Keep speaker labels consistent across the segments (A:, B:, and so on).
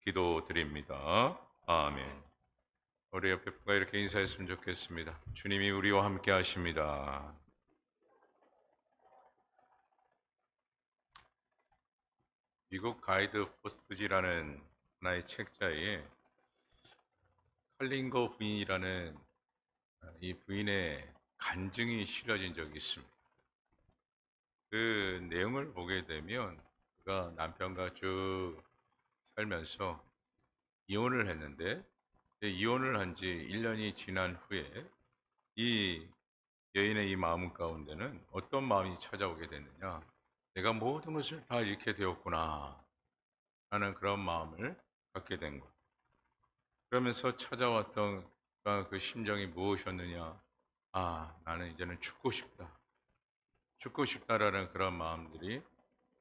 A: 기도드립니다. 아멘. 우리 옆에 분과 이렇게 인사했으면 좋겠습니다. 주님이 우리와 함께 하십니다. 미국 가이드 포스트지라는 하나의 책자에 칼링거 부인이라는 이 부인의 간증이 실려진 적이 있습니다. 그 내용을 보게 되면 그가 남편과 쭉 살면서 이혼을 했는데 이혼을 한 지 1년이 지난 후에 이 여인의 이 마음 가운데는 어떤 마음이 찾아오게 됐느냐? 내가 모든 것을 다 잃게 되었구나 하는 그런 마음을 갖게 된 것. 그러면서 찾아왔던 그 심정이 무엇이었느냐? 아, 나는 이제는 죽고 싶다. 죽고 싶다라는 그런 마음들이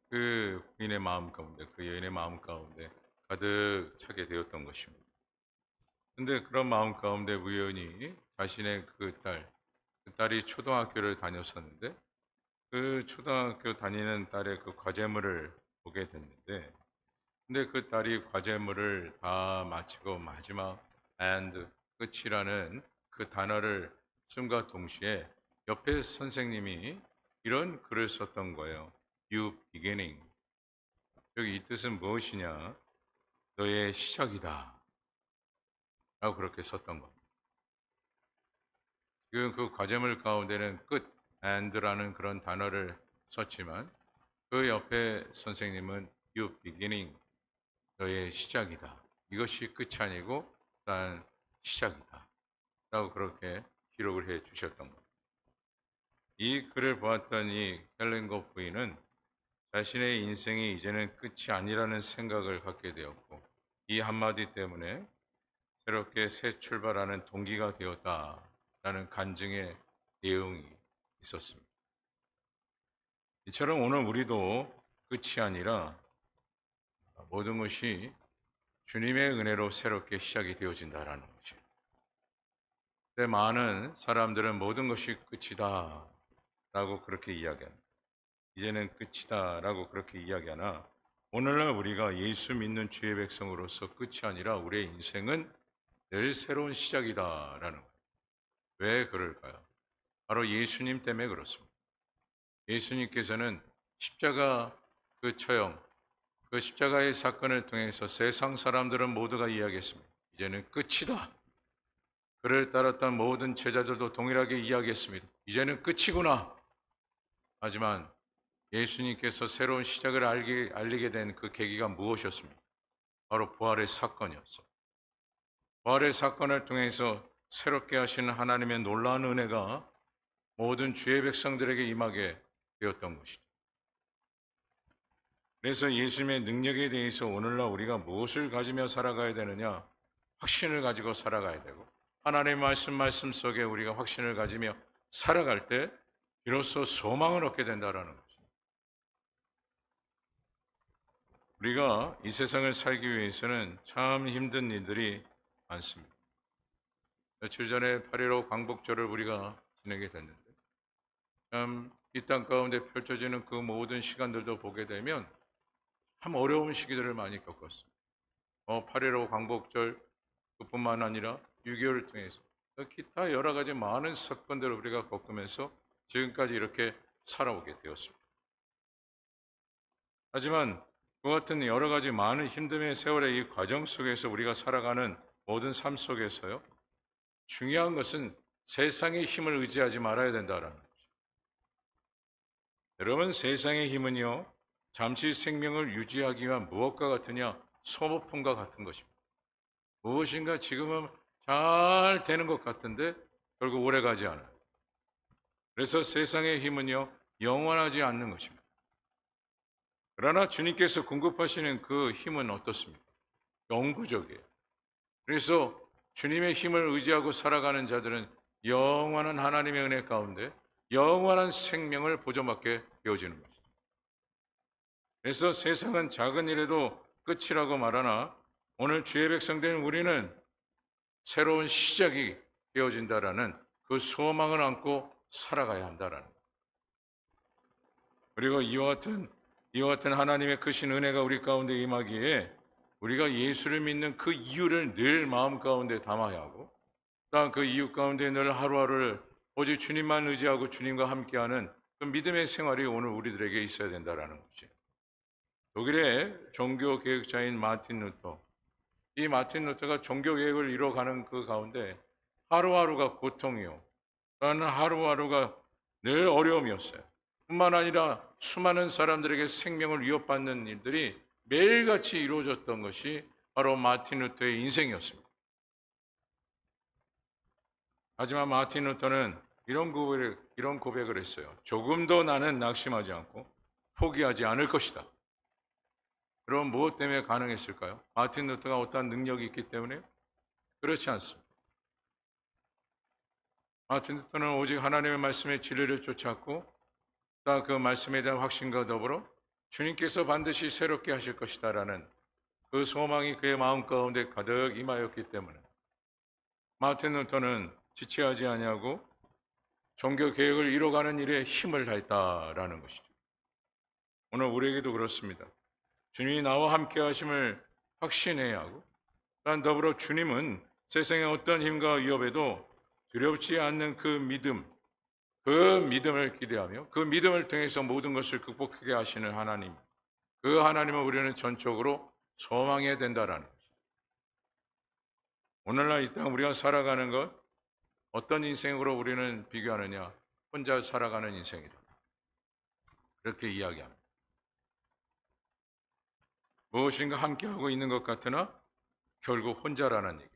A: 그 부인의 마음 가운데, 그 여인의 마음 가운데 가득 차게 되었던 것입니다. 근데 그런 마음 가운데 우연히 자신의 그 딸이 초등학교를 다녔었는데 그 초등학교 다니는 딸의 그 과제물을 보게 됐는데 근데 그 딸이 과제물을 다 마치고 마지막 and 끝이라는 그 단어를 쓴과 동시에 옆에 선생님이 이런 글을 썼던 거예요. You beginning. 여기 이 뜻은 무엇이냐? 너의 시작이다. 라고 그렇게 썼던 겁니다. 지금 그 과제물 가운데는 끝, and라는 그런 단어를 썼지만 그 옆에 선생님은 you beginning, 너의 시작이다. 이것이 끝이 아니고 단 시작이다. 라고 그렇게 기록을 해 주셨던 겁니다. 이 글을 보았던 이 헬렌거 부인은 자신의 인생이 이제는 끝이 아니라는 생각을 갖게 되었고 이 한마디 때문에 새롭게 새 출발하는 동기가 되었다라는 간증의 내용이 있었습니다. 이처럼 오늘 우리도 끝이 아니라 모든 것이 주님의 은혜로 새롭게 시작이 되어진다라는 것이에요. 근데 많은 사람들은 모든 것이 끝이다 라고 그렇게 이야기합니다. 이제는 끝이다 라고 그렇게 이야기하나 오늘날 우리가 예수 믿는 주의 백성으로서 끝이 아니라 우리의 인생은 늘 새로운 시작이다 라는 거예요. 왜 그럴까요? 바로 예수님 때문에 그렇습니다. 예수님께서는 십자가 그 처형, 그 십자가의 사건을 통해서 세상 사람들은 모두가 이야기했습니다. 이제는 끝이다. 그를 따랐던 모든 제자들도 동일하게 이야기했습니다. 이제는 끝이구나. 하지만 예수님께서 새로운 시작을 알리게 된 그 계기가 무엇이었습니까? 바로 부활의 사건이었어요. 부활의 사건을 통해서 새롭게 하시는 하나님의 놀라운 은혜가 모든 주의 백성들에게 임하게 되었던 것이죠. 그래서 예수님의 능력에 대해서 오늘날 우리가 무엇을 가지며 살아가야 되느냐? 확신을 가지고 살아가야 되고 하나님의 말씀 속에 우리가 확신을 가지며 살아갈 때 비로소 소망을 얻게 된다는 것입니다. 우리가 이 세상을 살기 위해서는 참 힘든 일들이 많습니다. 며칠 전에 8.15 광복절을 우리가 지내게 됐는데 참 이 땅 가운데 펼쳐지는 그 모든 시간들도 보게 되면 참 어려운 시기들을 많이 겪었습니다. 8.15 광복절 그뿐만 아니라 6.25를 통해서 기타 여러 가지 많은 사건들을 우리가 겪으면서 지금까지 이렇게 살아오게 되었습니다. 하지만 그 같은 여러 가지 많은 힘듦의 세월의 이 과정 속에서 우리가 살아가는 모든 삶 속에서요. 중요한 것은 세상의 힘을 의지하지 말아야 된다는 거죠. 여러분 세상의 힘은요. 잠시 생명을 유지하기 위한 무엇과 같으냐? 소모품과 같은 것입니다. 무엇인가 지금은 잘 되는 것 같은데 결국 오래 가지 않아요. 그래서 세상의 힘은요. 영원하지 않는 것입니다. 그러나 주님께서 공급하시는 그 힘은 어떻습니까? 영구적이에요. 그래서 주님의 힘을 의지하고 살아가는 자들은 영원한 하나님의 은혜 가운데 영원한 생명을 보존받게 되어지는 것이죠. 그래서 세상은 작은 일에도 끝이라고 말하나 오늘 주의 백성된 우리는 새로운 시작이 되어진다라는 그 소망을 안고 살아가야 한다라는 거예요. 그리고 이와 같은 하나님의 크신 은혜가 우리 가운데 임하기에 우리가 예수를 믿는 그 이유를 늘 마음 가운데 담아야 하고, 또한 그 이유 가운데 늘 하루하루를 오직 주님만 의지하고 주님과 함께하는 그 믿음의 생활이 오늘 우리들에게 있어야 된다라는 것이에요. 독일의 종교 개혁자인 마틴 루터, 이 마틴 루터가 종교 개혁을 이뤄가는 그 가운데 하루하루가 고통이요, 또한 하루하루가 늘 어려움이었어요. 뿐만 아니라 수많은 사람들에게 생명을 위협받는 일들이 매일같이 이루어졌던 것이 바로 마틴 루터의 인생이었습니다. 하지만 마틴 루터는 이런 고백을 했어요. 조금도 나는 낙심하지 않고 포기하지 않을 것이다. 그럼 무엇 때문에 가능했을까요? 마틴 루터가 어떠한 능력이 있기 때문에? 그렇지 않습니다. 마틴 루터는 오직 하나님의 말씀의 진리를 쫓았고, 또 그 말씀에 대한 확신과 더불어 주님께서 반드시 새롭게 하실 것이다라는 그 소망이 그의 마음 가운데 가득 임하였기 때문에 마틴 루터는 지체하지 아니하고 종교 개혁을 이뤄가는 일에 힘을 다했다라는 것이죠. 오늘 우리에게도 그렇습니다. 주님이 나와 함께 하심을 확신해야 하고, 또한 더불어 주님은 세상의 어떤 힘과 위협에도 두렵지 않는 그 믿음을 기대하며 그 믿음을 통해서 모든 것을 극복하게 하시는 하나님, 그 하나님을 우리는 전적으로 소망해야 된다라는 것이죠. 오늘날 이 땅 우리가 살아가는 것, 어떤 인생으로 우리는 비교하느냐? 혼자 살아가는 인생이다. 그렇게 이야기합니다. 무엇인가 함께하고 있는 것 같으나 결국 혼자라는 얘기예요.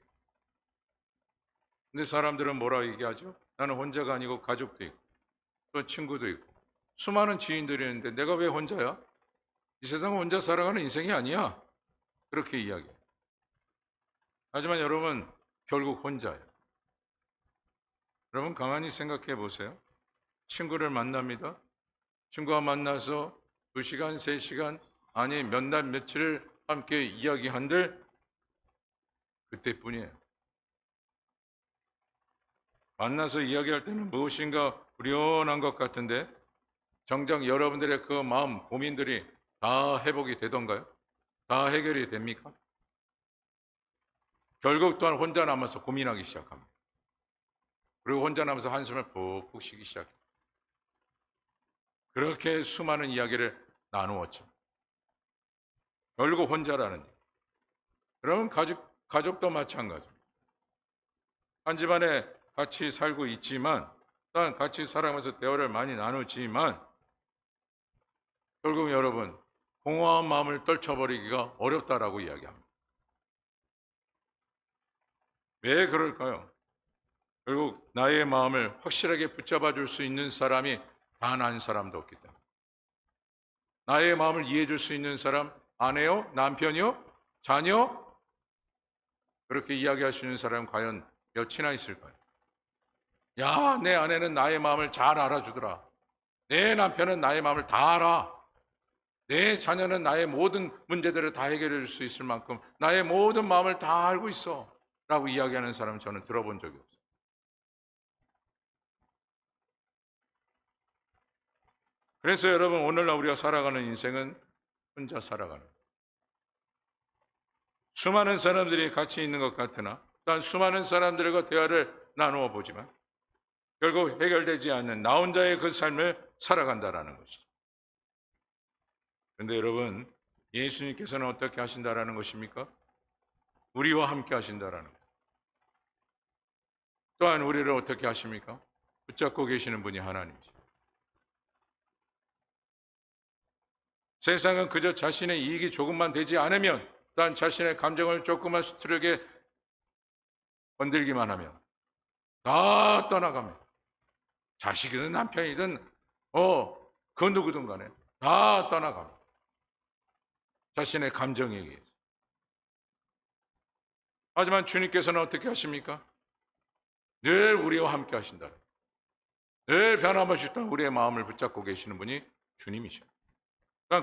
A: 근데 사람들은 뭐라 얘기하죠? 나는 혼자가 아니고 가족도 있고 또 친구도 있고 수많은 지인들이 있는데 내가 왜 혼자야? 이 세상은 혼자 살아가는 인생이 아니야. 그렇게 이야기해요. 하지만 여러분, 결국 혼자예요. 여러분 가만히 생각해 보세요. 친구를 만납니다. 친구와 만나서 2시간, 3시간, 아니 몇 날, 며칠을 함께 이야기한들 그때뿐이에요. 만나서 이야기할 때는 무엇인가 후련한 것 같은데 정작 여러분들의 그 마음, 고민들이 다 회복이 되던가요? 다 해결이 됩니까? 결국 또한 혼자 남아서 고민하기 시작합니다. 그리고 혼자 남아서 한숨을 푹푹 쉬기 시작해요. 그렇게 수많은 이야기를 나누었죠. 결국 혼자라는 일. 여러분 가족도 마찬가지입니다. 한 집안에 같이 살고 있지만, 또한 같이 살아가면서 대화를 많이 나누지만 결국 여러분 공허한 마음을 떨쳐버리기가 어렵다라고 이야기합니다. 왜 그럴까요? 결국 나의 마음을 확실하게 붙잡아 줄 수 있는 사람이 단 한 사람도 없기 때문에. 나의 마음을 이해해 줄 수 있는 사람, 아내요? 남편이요? 자녀? 그렇게 이야기할 수 있는 사람 과연 몇이나 있을까요? 야, 내 아내는 나의 마음을 잘 알아주더라. 내 남편은 나의 마음을 다 알아. 내 자녀는 나의 모든 문제들을 다 해결해 줄 수 있을 만큼 나의 모든 마음을 다 알고 있어. 라고 이야기하는 사람은 저는 들어본 적이 없어요. 그래서 여러분, 오늘날 우리가 살아가는 인생은 혼자 살아가는 거예요. 수많은 사람들이 같이 있는 것 같으나 또한 수많은 사람들과 대화를 나누어 보지만 결국 해결되지 않는 나 혼자의 그 삶을 살아간다라는 것이죠. 그런데 여러분, 예수님께서는 어떻게 하신다라는 것입니까? 우리와 함께 하신다라는 것. 또한 우리를 어떻게 하십니까? 붙잡고 계시는 분이 하나님이죠. 세상은 그저 자신의 이익이 조금만 되지 않으면, 또한 자신의 감정을 조금만 수트르게 건들기만 하면 다 떠나갑니다. 자식이든 남편이든 그 누구든 간에 다 떠나갑니다. 자신의 감정에 의해서. 하지만 주님께서는 어떻게 하십니까? 늘 우리와 함께 하신다. 늘 변함없이 우리의 마음을 붙잡고 계시는 분이 주님이셔.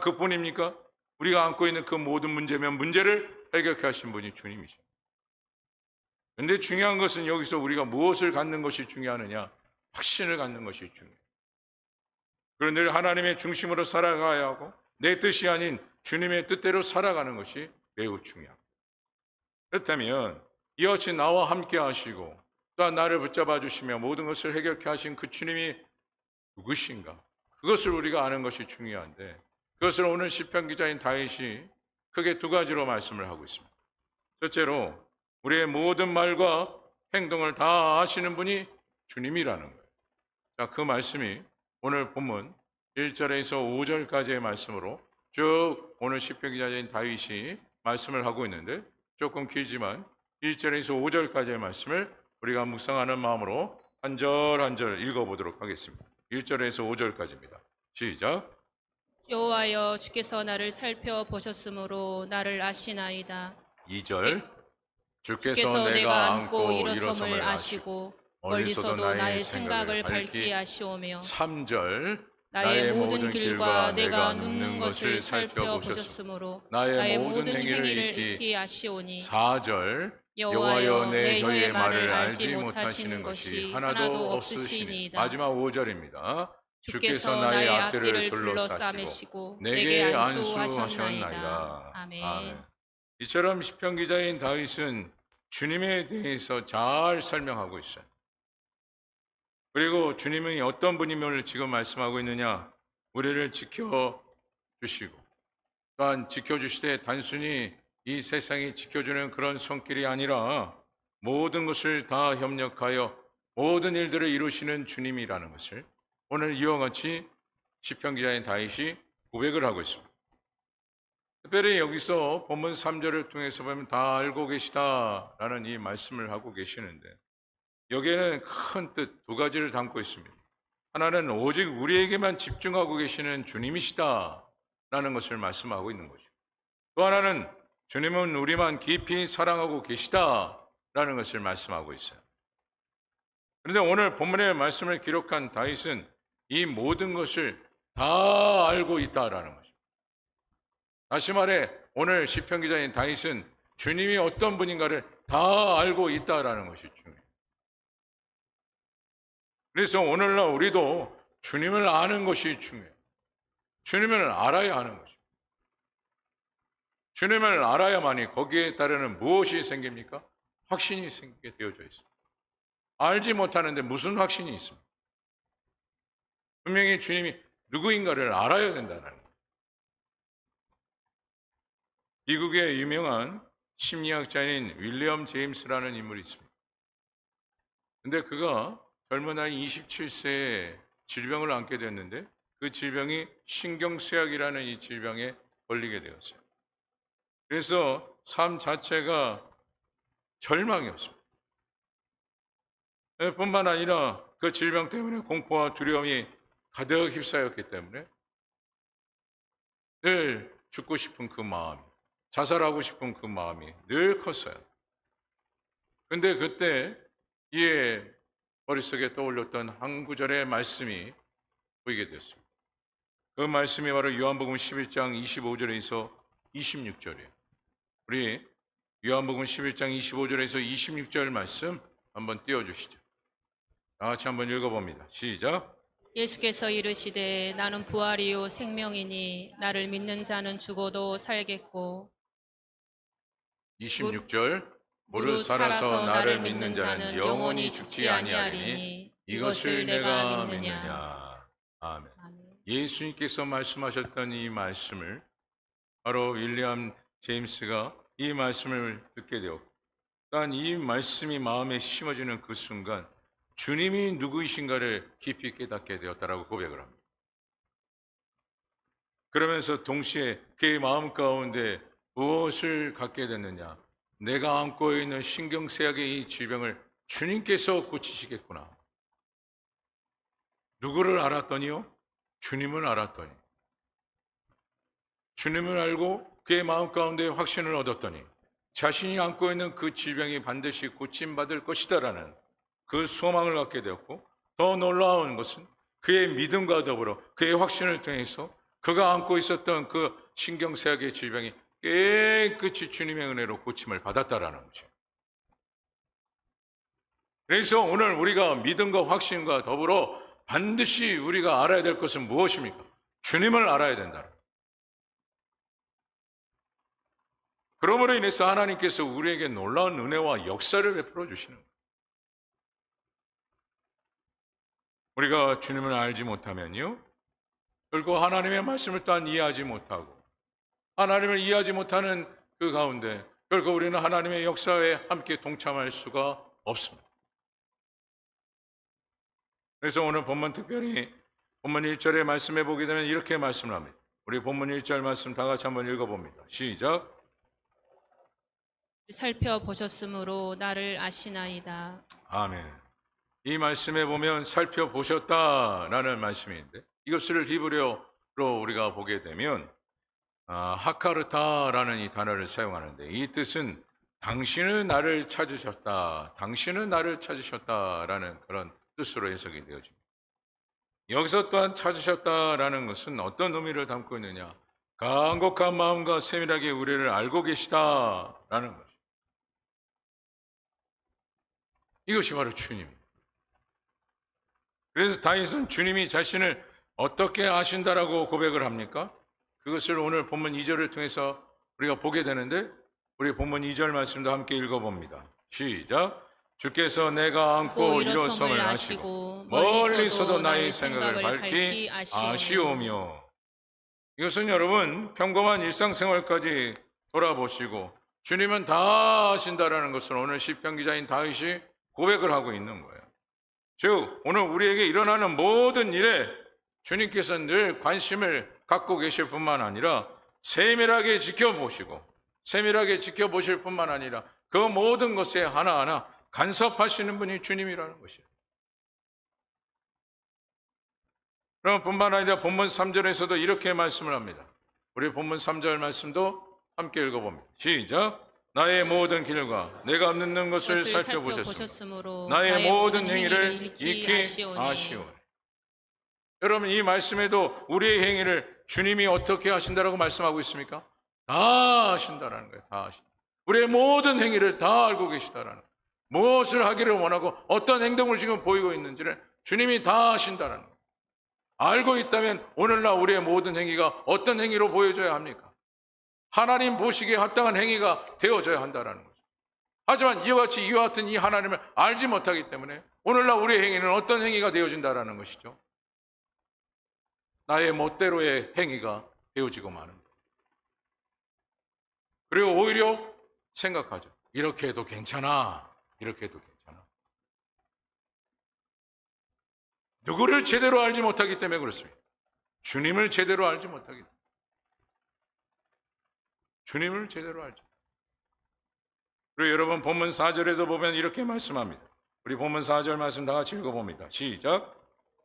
A: 그뿐입니까? 우리가 안고 있는 그 모든 문제면 문제를 해결케 하신 분이 주님이셔. 그런데 중요한 것은 여기서 우리가 무엇을 갖는 것이 중요하느냐? 확신을 갖는 것이 중요해요. 그런데 늘 하나님의 중심으로 살아가야 하고 내 뜻이 아닌 주님의 뜻대로 살아가는 것이 매우 중요합니다. 그렇다면 이와 같이 나와 함께 하시고 또한 나를 붙잡아 주시며 모든 것을 해결케 하신 그 주님이 누구신가? 그것을 우리가 아는 것이 중요한데 그것을 오늘 시편 기자인 다윗이 크게 두 가지로 말씀을 하고 있습니다. 첫째로 우리의 모든 말과 행동을 다 아시는 분이 주님이라는 거예요. 자, 그 말씀이 오늘 본문 1절에서 5절까지의 말씀으로 쭉 오늘 시편 기자인 다윗이 말씀을 하고 있는데 조금 길지만 1절에서 5절까지의 말씀을 우리가 묵상하는 마음으로 한 절 한 절 읽어보도록 하겠습니다. 1절에서 5절까지입니다. 시작.
B: 여호와여, 주께서 나를 살펴보셨으므로 나를 아시나이다.
A: 2절. 주께서
B: 주께서
A: 내가 안고
B: 일어섬을
A: 일어섬을 아시고
B: 아시고
A: 멀리서도
B: 멀리서도
A: 나의 생각을 밝히
B: 아시오며
A: 3절.
B: 나의 모든 길과 내가 눕는 것을 살펴보셨으므로
A: 나의 모든
B: 모든
A: 행위를
B: 행위를
A: 익히
B: 아시오니
A: 4절. 여호와여 내 혀의 말을 알지 못하시는 것이 하나도 없으시니. 마지막 5절입니다. 주께서 나의 앞뒤를 둘러싸시고 내게 안수하셨나이다.
B: 아멘.
A: 이처럼 시편 기자인 다윗은 주님에 대해서 잘 설명하고 있어요. 그리고 주님이 어떤 분임을 지금 말씀하고 있느냐? 우리를 지켜주시고 또한 지켜주시되 단순히 이 세상이 지켜주는 그런 손길이 아니라 모든 것을 다 협력하여 모든 일들을 이루시는 주님이라는 것을 오늘 이와 같이 시편 기자인 다윗이 고백을 하고 있습니다. 특별히 여기서 본문 3절을 통해서 보면 다 알고 계시다라는 이 말씀을 하고 계시는데 여기에는 큰 뜻 두 가지를 담고 있습니다. 하나는 오직 우리에게만 집중하고 계시는 주님이시다라는 것을 말씀하고 있는 거죠. 또 하나는 주님은 우리만 깊이 사랑하고 계시다라는 것을 말씀하고 있어요. 그런데 오늘 본문의 말씀을 기록한 다윗은 이 모든 것을 다 알고 있다라는 거죠. 다시 말해 오늘 시편 기자인 다윗은 주님이 어떤 분인가를 다 알고 있다라는 것이 중요해요. 그래서 오늘날 우리도 주님을 아는 것이 중요해요. 주님을 알아야 하는 것이죠. 주님을 알아야만이 거기에 따르는 무엇이 생깁니까? 확신이 생기게 되어져 있어요. 알지 못하는데 무슨 확신이 있습니까? 분명히 주님이 누구인가를 알아야 된다는 거예요. 미국의 유명한 심리학자인 윌리엄 제임스라는 인물이 있습니다. 근데 그가 젊은 나이 27세에 질병을 앓게 됐는데 그 질병이 신경쇠약이라는 이 질병에 걸리게 되었어요. 그래서 삶 자체가 절망이었습니다. 뿐만 아니라 그 질병 때문에 공포와 두려움이 가득 휩싸였기 때문에 늘 죽고 싶은 그 마음이, 자살하고 싶은 그 마음이 늘 컸어요. 근데 그때 이에 머릿속에 떠올렸던 한 구절의 말씀이 보이게 되었습니다. 그 말씀이 바로 요한복음 11장 25절에서 26절이에요. 우리 요한복음 11장 25절에서 26절 말씀 한번 띄워주시죠. 다 같이 한번 읽어봅니다. 시작.
B: 예수께서 이르시되 나는 부활이요 생명이니 나를 믿는 자는 죽어도 살겠고
A: 26절. 무릇 살아서 나를 믿는 자는 영원히 죽지 아니하리니 이것을 내가 믿느냐. 아멘. 예수님께서 말씀하셨던 이 말씀을 바로 윌리엄 제임스가 이 말씀을 듣게 되었고 단 이 말씀이 마음에 심어지는 그 순간 주님이 누구이신가를 깊이 깨닫게 되었다라고 고백을 합니다. 그러면서 동시에 그의 마음 가운데 무엇을 갖게 됐느냐? 내가 안고 있는 신경쇠약의 이 질병을 주님께서 고치시겠구나. 누구를 알았더니요? 주님을 알았더니. 주님을 알고 그의 마음 가운데 확신을 얻었더니 자신이 안고 있는 그 질병이 반드시 고침받을 것이다라는 그 소망을 갖게 되었고 더 놀라운 것은 그의 믿음과 더불어 그의 확신을 통해서 그가 안고 있었던 그 신경쇠약의 질병이 깨끗이 주님의 은혜로 고침을 받았다라는 거죠. 그래서 오늘 우리가 믿음과 확신과 더불어 반드시 우리가 알아야 될 것은 무엇입니까? 주님을 알아야 된다. 그러므로 인해서 하나님께서 우리에게 놀라운 은혜와 역사를 베풀어 주시는 거예요. 우리가 주님을 알지 못하면요, 결국 하나님의 말씀을 또한 이해하지 못하고, 하나님을 이해하지 못하는 그 가운데 결국 우리는 하나님의 역사에 함께 동참할 수가 없습니다. 그래서 오늘 본문 특별히 본문 1절의 말씀해 보게 되면 이렇게 말씀을 합니다. 우리 본문 1절 말씀 다 같이 한번 읽어봅니다. 시작.
B: 살펴보셨으므로 나를 아시나이다.
A: 아멘. 이 말씀에 보면 살펴보셨다라는 말씀인데, 이것을 히브리어로 우리가 보게 되면 하카르타라는 이 단어를 사용하는데, 이 뜻은 당신은 나를 찾으셨다, 당신은 나를 찾으셨다라는 그런 뜻으로 해석이 되어집니다. 여기서 또한 찾으셨다라는 것은 어떤 의미를 담고 있느냐, 간곡한 마음과 세밀하게 우리를 알고 계시다라는 것입니다. 이것이 바로 주님입니다. 그래서 다윗은 주님이 자신을 어떻게 아신다라고 고백을 합니까? 그것을 오늘 본문 2절을 통해서 우리가 보게 되는데, 우리 본문 2절 말씀도 함께 읽어봅니다. 시작. 주께서 내가 안고 일어섬을 아시고 멀리서도 나의 생각을 밝히 아시오며. 이것은 여러분 평범한 일상생활까지 돌아보시고 주님은 다 아신다라는 것을 오늘 시편 기자인 다윗이 고백을 하고 있는 거예요. 즉 오늘 우리에게 일어나는 모든 일에 주님께서 늘 관심을 갖고 계실 뿐만 아니라 세밀하게 지켜보시고, 세밀하게 지켜보실 뿐만 아니라 그 모든 것에 하나하나 간섭하시는 분이 주님이라는 것이에요. 그럼 뿐만 아니라 본문 3절에서도 이렇게 말씀을 합니다. 우리 본문 3절 말씀도 함께 읽어봅니다. 시작. 나의 모든 길과 내가 늦는 것을 살펴보셨으므로 나의 모든 행위를 익히 아시오니. 여러분 이 말씀에도 우리의 행위를 주님이 어떻게 하신다라고 말씀하고 있습니까? 다 아신다라는 거예요. 다 아신다. 우리의 모든 행위를 다 알고 계시다라는 거예요. 무엇을 하기를 원하고 어떤 행동을 지금 보이고 있는지를 주님이 다 아신다라는 거예요. 알고 있다면 오늘날 우리의 모든 행위가 어떤 행위로 보여져야 합니까? 하나님 보시기에 합당한 행위가 되어져야 한다는 거죠. 하지만 이와 같은 이 하나님을 알지 못하기 때문에 오늘날 우리의 행위는 어떤 행위가 되어진다는 것이죠. 나의 멋대로의 행위가 되어지고 마는 것. 그리고 오히려 생각하죠. 이렇게 해도 괜찮아. 이렇게 해도 괜찮아. 누구를 제대로 알지 못하기 때문에 그렇습니다. 주님을 제대로 알지 못하기 때문에. 주님을 제대로 알죠. 그리고 여러분 본문 4절에도 보면 이렇게 말씀합니다. 우리 본문 4절 말씀 다 같이 읽어봅니다. 시작.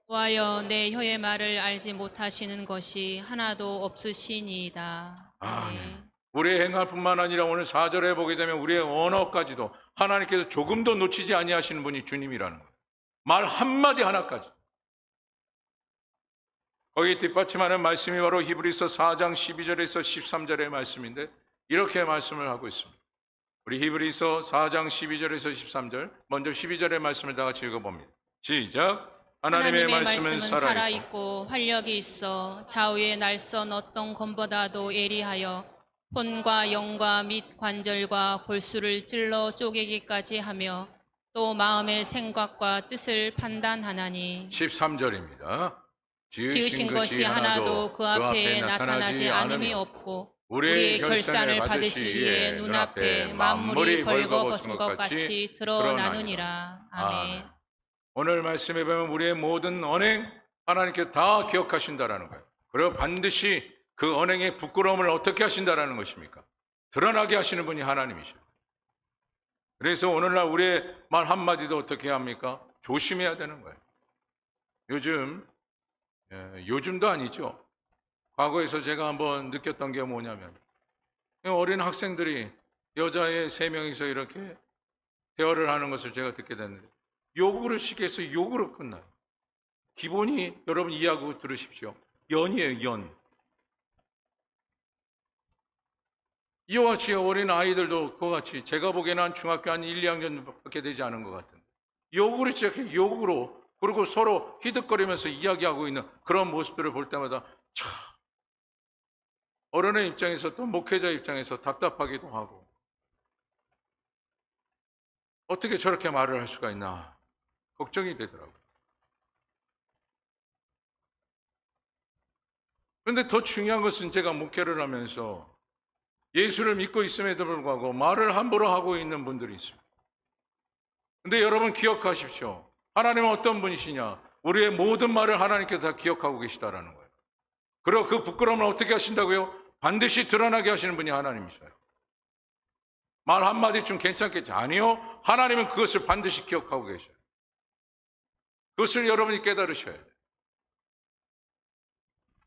B: 와여 내 혀의 말을 알지 못하시는 것이 하나도 없으시니이다.
A: 아멘. 우리의 행할 뿐만 아니라 오늘 4절에 보게 되면 우리의 언어까지도 하나님께서 조금도 놓치지 아니하시는 분이 주님이라는 거예요. 말 한마디 하나까지. 거기 뒷받침하는 말씀이 바로 히브리서 4장 12절에서 13절의 말씀인데 이렇게 말씀을 하고 있습니다. 우리 히브리서 4장 12절에서 13절, 먼저 12절의 말씀을 다 같이 읽어봅니다. 시작. 하나님의 말씀은 살아있고
B: 활력이 있어 좌우의 날선 어떤 검보다도 예리하여 혼과 영과 및 관절과 골수를 찔러 쪼개기까지 하며 또 마음의 생각과 뜻을 판단하나니.
A: 13절입니다.
B: 지으신 것이 하나도 그 앞에 나타나지 않음이 없고 우리의 결산을 받으실 위해 눈앞에 만물이 벌거벗은 것 같이 드러나느니라. 아멘.
A: 오늘 말씀에 보면 우리의 모든 언행 하나님께 다 기억하신다라는 거예요. 그리고 반드시 그 언행의 부끄러움을 어떻게 하신다라는 것입니까? 드러나게 하시는 분이 하나님이셔요. 그래서 오늘날 우리의 말 한마디도 어떻게 합니까? 조심해야 되는 거예요. 요즘도 아니죠. 과거에서 제가 한번 느꼈던 게 뭐냐면 어린 학생들이 여자애 3명이서 이렇게 대화를 하는 것을 제가 듣게 됐는데 욕으로 시켜서 욕으로 끝나요. 기본이 여러분 이해하고 들으십시오. 연이에요, 연. 이와 같이 어린 아이들도 그와 같이 제가 보기에는 한 중학교 한 1, 2학년밖에 되지 않은 것 같은데 욕으로 시작해 욕으로 그리고 서로 히득거리면서 이야기하고 있는 그런 모습들을 볼 때마다 참 어른의 입장에서 또 목회자 입장에서 답답하기도 하고 어떻게 저렇게 말을 할 수가 있나 걱정이 되더라고요. 그런데 더 중요한 것은 제가 목회를 하면서 예수를 믿고 있음에도 불구하고 말을 함부로 하고 있는 분들이 있습니다. 근데 여러분 기억하십시오. 하나님은 어떤 분이시냐? 우리의 모든 말을 하나님께서 다 기억하고 계시다라는 거예요. 그리고 그 부끄러움을 어떻게 하신다고요? 반드시 드러나게 하시는 분이 하나님이셔요. 말 한마디 좀 괜찮겠지? 아니요. 하나님은 그것을 반드시 기억하고 계셔요. 그것을 여러분이 깨달으셔야 돼요.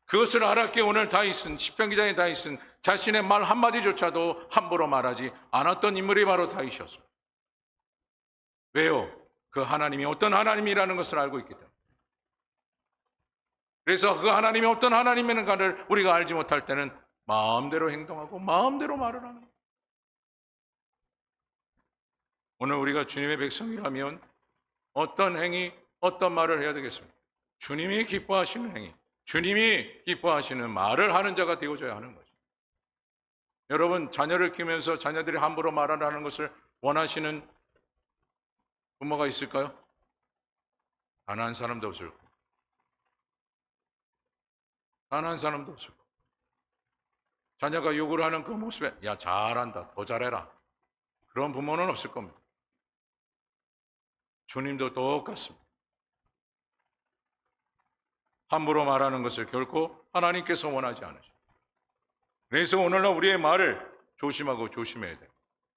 A: 그것을 알았기에 오늘 다윗은, 시편 기자의 다윗은 자신의 말 한마디조차도 함부로 말하지 않았던 인물이 바로 다윗이었어요. 왜요? 그 하나님이 어떤 하나님이라는 것을 알고 있기 때문에. 그래서 그 하나님이 어떤 하나님인가를 우리가 알지 못할 때는 마음대로 행동하고 마음대로 말을 하는 거예요. 오늘 우리가 주님의 백성이라면 어떤 행위, 어떤 말을 해야 되겠습니까? 주님이 기뻐하시는 행위, 주님이 기뻐하시는 말을 하는 자가 되어줘야 하는 거죠. 여러분, 자녀를 키우면서 자녀들이 함부로 말하라는 것을 원하시는 부모가 있을까요? 단 한 사람도 없을 거예요. 단 한 사람도 없을 거예요. 자녀가 욕을 하는 그 모습에 야 잘한다, 더 잘해라, 그런 부모는 없을 겁니다. 주님도 똑같습니다. 함부로 말하는 것을 결코 하나님께서 원하지 않으십니다. 그래서 오늘날 우리의 말을 조심하고 조심해야 돼요.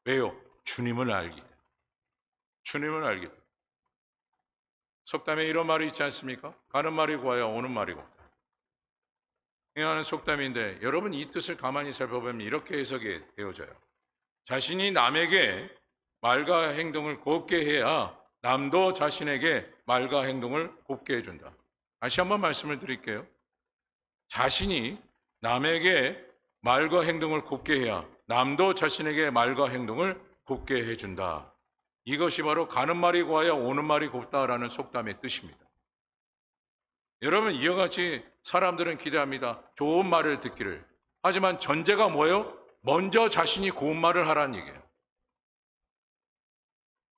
A: 왜요? 주님을 알기 때문에. 주님을 알기 때문에. 속담에 이런 말이 있지 않습니까? 가는 말이 고와야 오는 말이 곱다. 하는 속담인데 여러분 이 뜻을 가만히 살펴보면 이렇게 해석이 되어져요. 자신이 남에게 말과 행동을 곱게 해야 남도 자신에게 말과 행동을 곱게 해준다. 다시 한번 말씀을 드릴게요. 자신이 남에게 말과 행동을 곱게 해야 남도 자신에게 말과 행동을 곱게 해준다. 이것이 바로 가는 말이 고와야 오는 말이 곱다라는 속담의 뜻입니다. 여러분 이와 같이 사람들은 기대합니다. 좋은 말을 듣기를. 하지만 전제가 뭐예요? 먼저 자신이 고운 말을 하라는 얘기예요.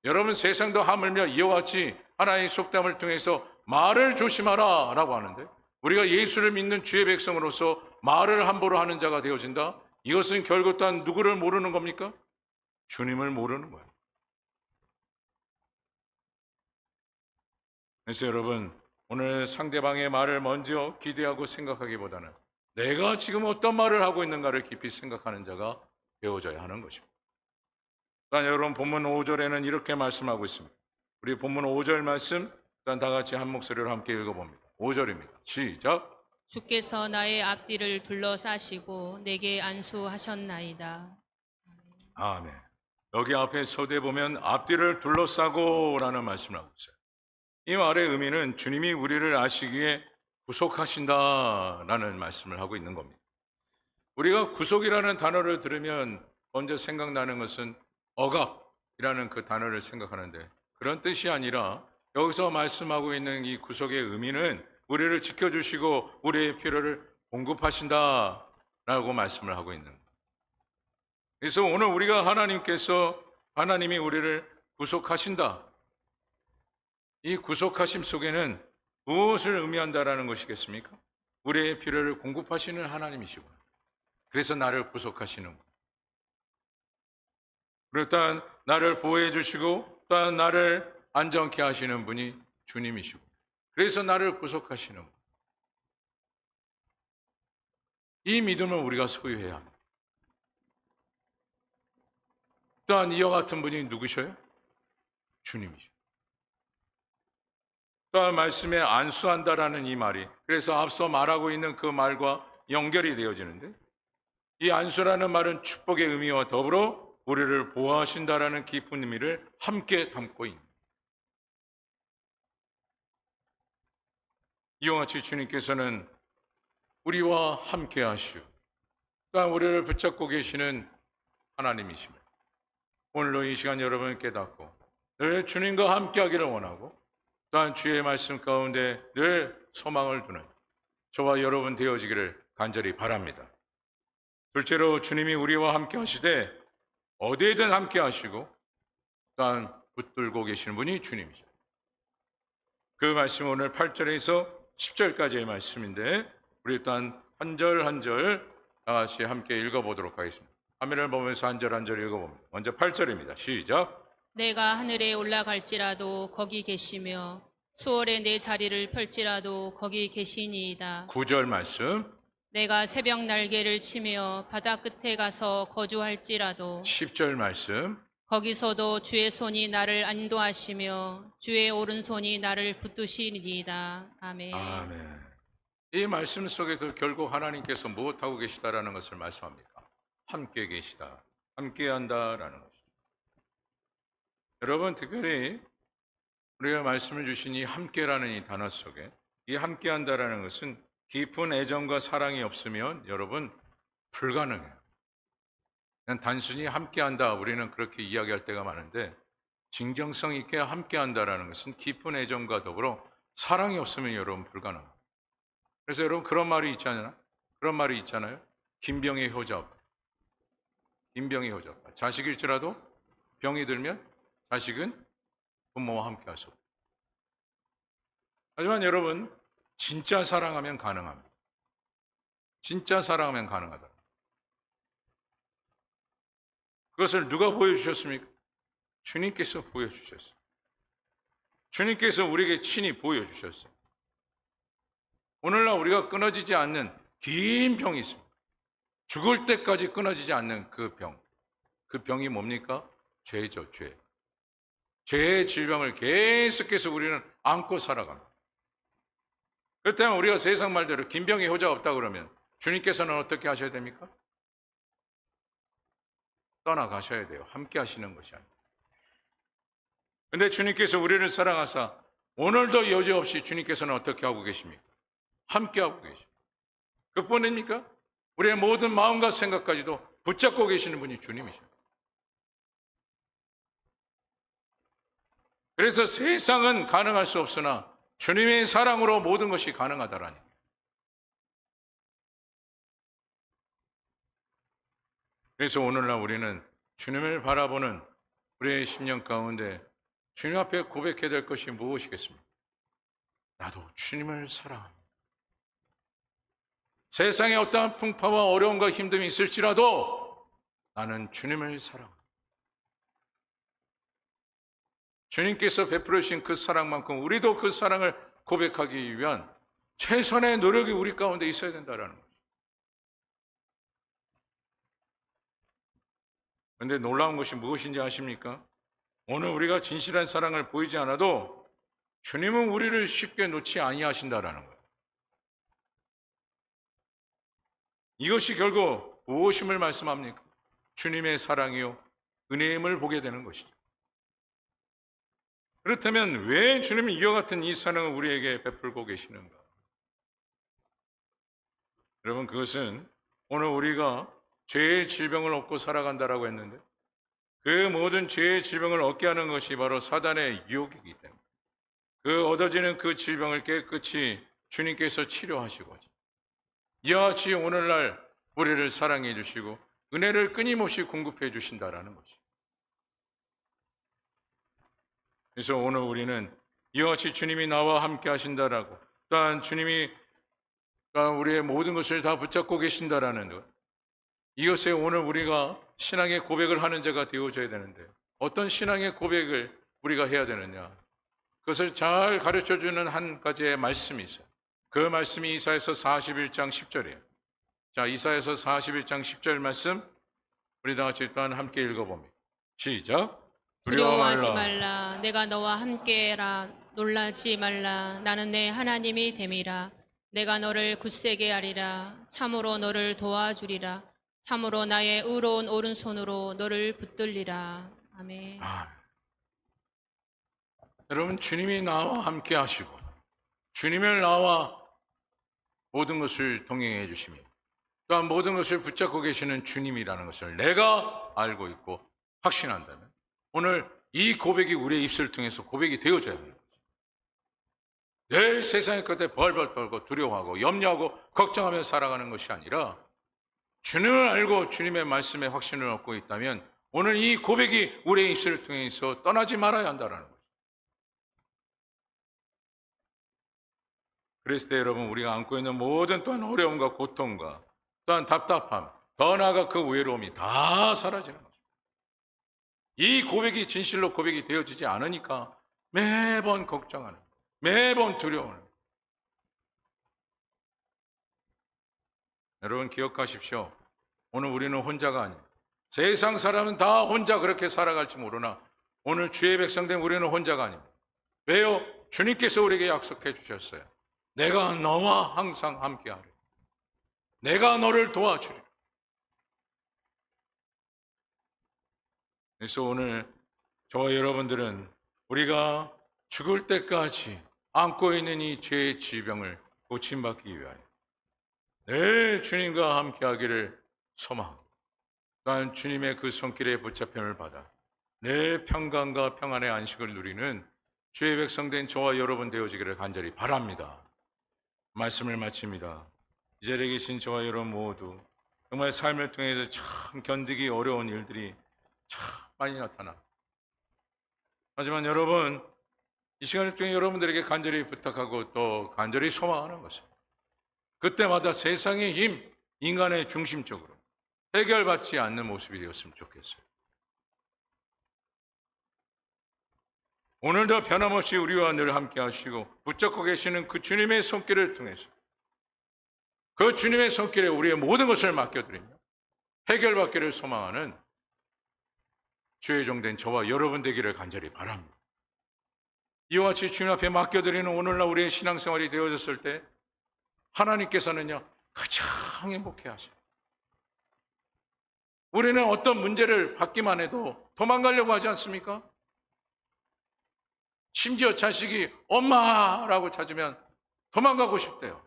A: 여러분 세상도 하물며 이와 같이 하나의 속담을 통해서 말을 조심하라 라고 하는데 우리가 예수를 믿는 주의 백성으로서 말을 함부로 하는 자가 되어진다? 이것은 결국 또한 누구를 모르는 겁니까? 주님을 모르는 거예요. 그래서 여러분 오늘 상대방의 말을 먼저 기대하고 생각하기보다는 내가 지금 어떤 말을 하고 있는가를 깊이 생각하는 자가 되어져야 하는 것입니다. 일단 여러분 본문 5절에는 이렇게 말씀하고 있습니다. 우리 본문 5절 말씀 일단 다 같이 한 목소리로 함께 읽어봅니다. 5절입니다. 시작.
B: 주께서 나의 앞뒤를 둘러싸시고 내게 안수하셨나이다.
A: 아멘. 여기 앞에 서두에 보면 앞뒤를 둘러싸고 라는 말씀을 하고 있어요. 이 말의 의미는 주님이 우리를 아시기에 구속하신다라는 말씀을 하고 있는 겁니다. 우리가 구속이라는 단어를 들으면 먼저 생각나는 것은 억압이라는 그 단어를 생각하는데 그런 뜻이 아니라 여기서 말씀하고 있는 이 구속의 의미는 우리를 지켜주시고 우리의 필요를 공급하신다라고 말씀을 하고 있는 거예요. 그래서 오늘 우리가 하나님이 우리를 구속하신다. 이 구속하심 속에는 무엇을 의미한다라는 것이겠습니까? 우리의 필요를 공급하시는 하나님이시고 그래서 나를 구속하시는 거예요. 일단 나를 보호해 주시고 또한 나를 안전케 하시는 분이 주님이시고 그래서 나를 구속하시는 거예요. 이 믿음을 우리가 소유해야 합니다. 또한 이와 같은 분이 누구셔요? 주님이시죠. 또한 말씀에 안수한다라는 이 말이 그래서 앞서 말하고 있는 그 말과 연결이 되어지는데 이 안수라는 말은 축복의 의미와 더불어 우리를 보호하신다라는 깊은 의미를 함께 담고 있는 이와 같이 주님께서는 우리와 함께 하시오. 또한 우리를 붙잡고 계시는 하나님이십니다. 오늘로 이 시간 여러분 깨닫고 늘 주님과 함께 하기를 원하고 또한 주의 말씀 가운데 늘 소망을 두는 저와 여러분 되어지기를 간절히 바랍니다. 둘째로 주님이 우리와 함께 하시되 어디에든 함께 하시고 또한 붙들고 계시는 분이 주님이죠. 그 말씀 오늘 8절에서 10절까지의 말씀인데 우리 또한 한 절 한 절 다 같이 함께 읽어보도록 하겠습니다. 화면을 보면서 한 절 한 절 읽어봅니다. 먼저 8절입니다. 시작.
B: 내가 하늘에 올라갈지라도 거기 계시며 수월에 내 자리를 펼지라도 거기 계시니이다.
A: 9절 말씀.
B: 내가 새벽 날개를 치며 바다 끝에 가서 거주할지라도
A: 10절 말씀.
B: 거기서도 주의 손이 나를 안도하시며 주의 오른손이 나를 붙드시니이다. 아멘.
A: 아멘. 이 말씀 속에서 결국 하나님께서 무엇하고 계시다라는 것을 말씀합니까? 함께 계시다, 함께 한다라는 것이죠. 여러분, 특별히 우리가 말씀을 주신 이 함께라는 이 단어 속에 이 함께 한다라는 것은 깊은 애정과 사랑이 없으면 여러분 불가능해요. 그냥 단순히 함께 한다, 우리는 그렇게 이야기할 때가 많은데 진정성 있게 함께 한다라는 것은 깊은 애정과 더불어 사랑이 없으면 여러분 불가능해요. 그래서 여러분 그런 말이 있잖아요. 그런 말이 있잖아요. 김병의 효자 없다. 김병의 효자 없다. 자식일지라도 병이 들면 자식은 부모와 함께 할 수 없다. 하지만 여러분 진짜 사랑하면 가능합니다. 진짜 사랑하면 가능하다. 그것을 누가 보여주셨습니까? 주님께서 보여주셨어요. 주님께서 우리에게 친히 보여주셨어요. 오늘날 우리가 끊어지지 않는 긴 병이 있습니다. 죽을 때까지 끊어지지 않는 그 병. 그 병이 뭡니까? 죄죠, 죄. 죄의 질병을 계속해서 우리는 안고 살아갑니다. 그렇다면 우리가 세상 말대로 김병의 효자가 없다 그러면 주님께서는 어떻게 하셔야 됩니까? 떠나가셔야 돼요. 함께 하시는 것이 아니에요. 근데 주님께서 우리를 사랑하사 오늘도 여지없이 주님께서는 어떻게 하고 계십니까? 함께 하고 계십니다. 그뿐입니까? 우리의 모든 마음과 생각까지도 붙잡고 계시는 분이 주님이십니다. 그래서 세상은 가능할 수 없으나 주님의 사랑으로 모든 것이 가능하다라니. 그래서 오늘날 우리는 주님을 바라보는 우리의 심령 가운데 주님 앞에 고백해야 될 것이 무엇이겠습니까? 나도 주님을 사랑합니다. 세상에 어떠한 풍파와 어려움과 힘듦이 있을지라도 나는 주님을 사랑합니다. 주님께서 베풀어 주신 그 사랑만큼 우리도 그 사랑을 고백하기 위한 최선의 노력이 우리 가운데 있어야 된다는 거죠. 그런데 놀라운 것이 무엇인지 아십니까? 오늘 우리가 진실한 사랑을 보이지 않아도 주님은 우리를 쉽게 놓지 아니하신다라는 거예요. 이것이 결국 무엇임을 말씀합니까? 주님의 사랑이요 은혜임을 보게 되는 것이죠. 그렇다면 왜 주님이 이와 같은 이 사랑을 우리에게 베풀고 계시는가? 여러분 그것은 오늘 우리가 죄의 질병을 얻고 살아간다라고 했는데 그 모든 죄의 질병을 얻게 하는 것이 바로 사단의 유혹이기 때문에 그 얻어지는 그 질병을 깨끗이 주님께서 치료하시고 이와 같이 오늘날 우리를 사랑해 주시고 은혜를 끊임없이 공급해 주신다라는 것이. 그래서 오늘 우리는 이와 같이 주님이 나와 함께 하신다라고 또한 주님이 우리의 모든 것을 다 붙잡고 계신다라는 것. 이것에 오늘 우리가 신앙의 고백을 하는 자가 되어져야 되는데 어떤 신앙의 고백을 우리가 해야 되느냐. 그것을 잘 가르쳐주는 한 가지의 말씀이 있어요. 그 말씀이 이사야서 41장 10절이에요. 자, 이사야서 41장 10절 말씀 우리 다 같이 또한 함께 읽어봅니다. 시작.
B: 두려워하지 말라. 내가 너와 함께라. 놀라지 말라. 나는 내 하나님이 됨이라. 내가 너를 굳세게 하리라. 참으로 너를 도와주리라. 참으로 나의 의로운 오른손으로 너를 붙들리라. 아멘.
A: 여러분 주님이 나와 함께 하시고 주님을 나와 모든 것을 동행해 주시며 또한 모든 것을 붙잡고 계시는 주님이라는 것을 내가 알고 있고 확신한다면 오늘 이 고백이 우리의 입술을 통해서 고백이 되어져야 합니다. 늘 세상의 끝에 벌벌 떨고 두려워하고 염려하고 걱정하며 살아가는 것이 아니라 주님을 알고 주님의 말씀에 확신을 얻고 있다면 오늘 이 고백이 우리의 입술을 통해서 떠나지 말아야 한다는 거죠. 그랬을 때 여러분, 우리가 안고 있는 모든 또한 어려움과 고통과 또한 답답함, 더 나아가 그 외로움이 다 사라지는 거죠. 이 고백이 진실로 고백이 되어지지 않으니까 매번 걱정하는, 매번 두려워하는. 여러분 기억하십시오. 오늘 우리는 혼자가 아니에요. 세상 사람은 다 혼자 그렇게 살아갈지 모르나 오늘 주의 백성된 우리는 혼자가 아닙니다. 왜요? 주님께서 우리에게 약속해 주셨어요. 내가 너와 항상 함께하리. 내가 너를 도와주리. 그래서 오늘 저와 여러분들은 우리가 죽을 때까지 안고 있는 이 죄의 질병을 고침받기 위하여 늘 주님과 함께하기를 소망, 또한 주님의 그 손길에 붙잡힘을 받아 늘 평강과 평안의 안식을 누리는 주의 백성된 저와 여러분 되어지기를 간절히 바랍니다. 말씀을 마칩니다. 이 자리에 계신 저와 여러분 모두 정말 삶을 통해서 참 견디기 어려운 일들이 참 많이 나타나. 하지만 여러분, 이 시간을 통해 여러분들에게 간절히 부탁하고 또 간절히 소망하는 것은 그때마다 세상의 힘, 인간의 중심적으로 해결받지 않는 모습이 되었으면 좋겠어요. 오늘도 변함없이 우리와 늘 함께 하시고 붙잡고 계시는 그 주님의 손길을 통해서 그 주님의 손길에 우리의 모든 것을 맡겨드리며 해결받기를 소망하는 주의 종된 저와 여러분 되기를 간절히 바랍니다. 이와 같이 주님 앞에 맡겨드리는 오늘날 우리의 신앙생활이 되어졌을 때 하나님께서는요 가장 행복해 하셔요. 우리는 어떤 문제를 받기만 해도 도망가려고 하지 않습니까? 심지어 자식이 엄마라고 찾으면 도망가고 싶대요.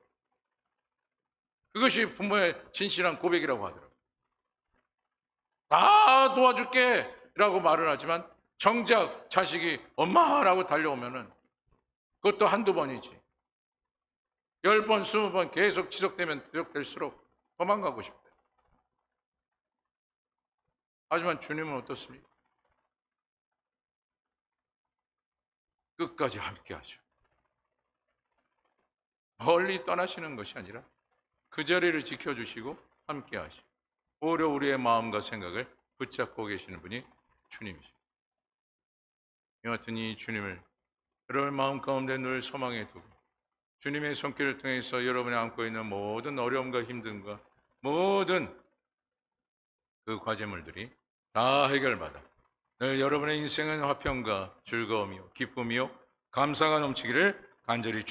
A: 그것이 부모의 진실한 고백이라고 하더라고요. 다 도와줄게 라고 말을 하지만 정작 자식이 엄마라고 달려오면은 그것도 한두 번이지 10번, 20번 계속 지속되면 지속될수록 도망가고 싶대요. 하지만 주님은 어떻습니까? 끝까지 함께 하죠. 멀리 떠나시는 것이 아니라 그 자리를 지켜주시고 함께 하시고 오히려 우리의 마음과 생각을 붙잡고 계시는 분이 주님이십니다. 이와 같은 이 주님을 여러분 마음 가운데 늘 소망해 두고 주님의 손길을 통해서 여러분이 안고 있는 모든 어려움과 힘듦과 모든 그 과제물들이 다 해결받아 늘 여러분의 인생은 화평과 즐거움이요 기쁨이요 감사가 넘치기를 간절히